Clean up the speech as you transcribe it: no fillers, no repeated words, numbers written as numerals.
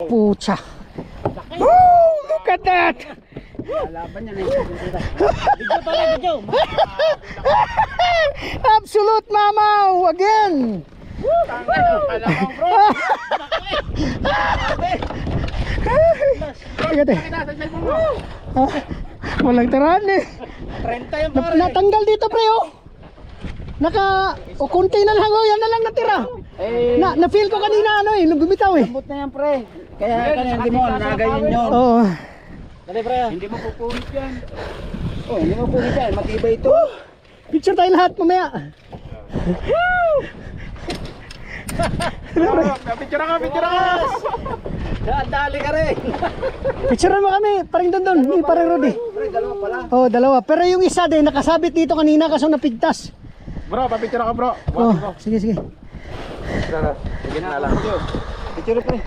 pucha. Oh, look at that. Laban niya na. Video pa rin, video. Absolute mamaw again. Walang tiraan eh. 30 yung pare. Natanggal dito pre oh. Kunti na lang oh, yan na lang natira. Na-feel ko kanina ano eh, nung bumitaw eh. Lambot na yan pre. Kaya kanina hindi mo nagayon yun. Oo. Dali pre. Hindi mo pupunit yan. Oh, hindi mo pupunit yan. Matibay ito. Picture tayo lahat mamaya. Picture ka. Dali ka rin. Picturean mo kami, parang doon, ni parang Rudy. Pre, dalawa pala. Oh, dalawa. Pero yung isa din nakasabit dito kanina kaso napigtas. Bro, papicture ka bro. Oh, sige. Sige na lang. Picture pre.